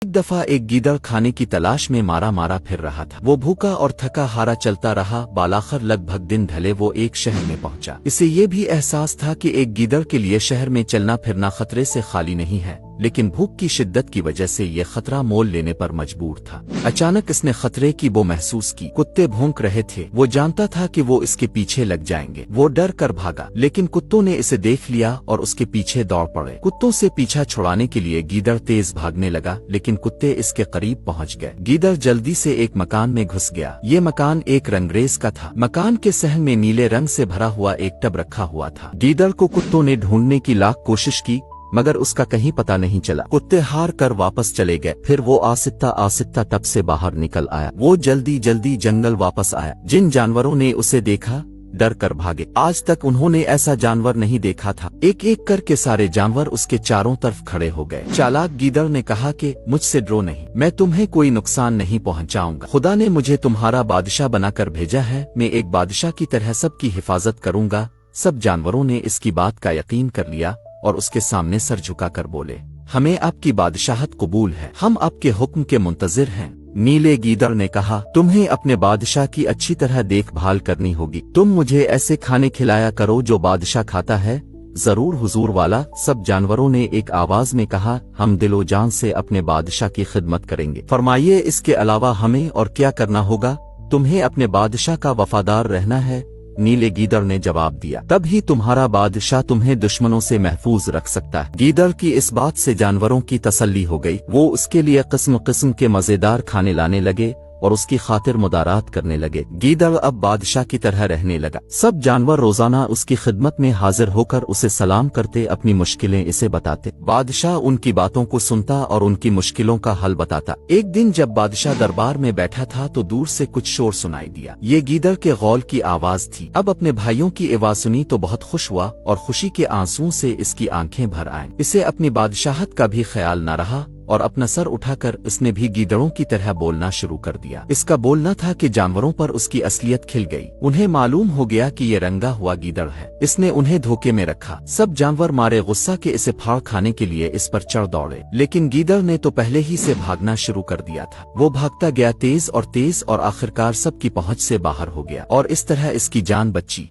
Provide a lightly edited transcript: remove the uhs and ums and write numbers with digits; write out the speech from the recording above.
एक दफा एक गीदड़ खाने की तलाश में मारा मारा फिर रहा था। वो भूखा और थका हारा चलता रहा। बालाखर लगभग दिन ढले वो एक शहर में पहुंचा। इसे ये भी एहसास था कि एक गीदड़ के लिए शहर में चलना फिरना खतरे से खाली नहीं है, लेकिन भूख की शिद्दत की वजह से ये खतरा मोल लेने पर मजबूर था। अचानक इसने खतरे की वो महसूस की। कुत्ते भौंक रहे थे। वो जानता था कि वो इसके पीछे लग जाएंगे। वो डर कर भागा, लेकिन कुत्तों ने इसे देख लिया और उसके पीछे दौड़ पड़े। कुत्तों से पीछा छुड़ाने के लिए गीदड़ तेज भागने लगा, लेकिन कुत्ते इसके करीब पहुंच गए। गीदड़ जल्दी से एक मकान में घुस गया। ये मकान एक रंगरेज का था। मकान के सहन में नीले रंग से भरा हुआ एक टब रखा हुआ था। गीदड़ को कुत्तों ने ढूंढने की लाख कोशिश की, मगर उसका कहीं पता नहीं चला। कुत्ते हार कर वापस चले गए। फिर वो आहिस्ता आहिस्ता तब से बाहर निकल आया। वो जल्दी जल्दी जंगल वापस आया। जिन जानवरों ने उसे देखा डर कर भागे। आज तक उन्होंने ऐसा जानवर नहीं देखा था। एक एक करके सारे जानवर उसके चारों तरफ खड़े हो गए। चालाक गीदड़ ने कहा कि मुझसे डरो नहीं, मैं तुम्हें कोई नुकसान नहीं पहुंचाऊंगा। खुदा ने मुझे तुम्हारा बादशाह बनाकर भेजा है। मैं एक बादशाह की तरह सबकी हिफाजत करूंगा। सब जानवरों ने इसकी बात का यकीन कर लिया और उसके सामने सर झुकाकर बोले, हमें आपकी बादशाहत कबूल है, हम आपके हुक्म के मुंतजिर हैं। नीले गीदड़ ने कहा, तुम्हें अपने बादशाह की अच्छी तरह देखभाल करनी होगी। तुम मुझे ऐसे खाने खिलाया करो जो बादशाह खाता है। जरूर हुजूर वाला। सब जानवरों ने एक आवाज में कहा, हम दिलो जान से अपने बादशाह की खिदमत करेंगे। फरमाइए, इसके अलावा हमें और क्या करना होगा? तुम्हें अपने बादशाह का वफादार रहना है। नीले गीदड़ ने जवाब दिया, तब ही तुम्हारा बादशाह तुम्हें दुश्मनों से महफूज रख सकता है। गीदड़ की इस बात से जानवरों की तसल्ली हो गई। वो उसके लिए किस्म किस्म के मजेदार खाने लाने लगे और उसकी खातिर मुदारात करने लगे। गीदड़ अब बादशाह की तरह रहने लगा। सब जानवर रोजाना उसकी खिदमत में हाजिर होकर उसे सलाम करते, अपनी मुश्किलें इसे बताते। बादशाह उनकी बातों को सुनता और उनकी मुश्किलों का हल बताता। एक दिन जब बादशाह दरबार में बैठा था तो दूर से कुछ शोर सुनाई दिया। ये गीदड़ के गौल की आवाज थी। अब अपने भाइयों की आवाज सुनी तो बहुत खुश हुआ और खुशी के आंसुओं से इसकी आंखें भर आईं। इसे अपनी बादशाहत का भी ख्याल न रहा और अपना सर उठाकर इसने भी गीदड़ों की तरह बोलना शुरू कर दिया। इसका बोलना था कि जानवरों पर उसकी असलियत खिल गई। उन्हें मालूम हो गया कि ये रंगा हुआ गीदड़ है। इसने उन्हें धोखे में रखा। सब जानवर मारे गुस्सा के इसे फाड़ खाने के लिए इस पर चढ़ दौड़े, लेकिन गीदड़ ने तो पहले ही से भागना शुरू कर दिया था। वो भागता गया तेज और आखिरकार सबकी पहुंच से बाहर हो गया और इस तरह इसकी जान बची।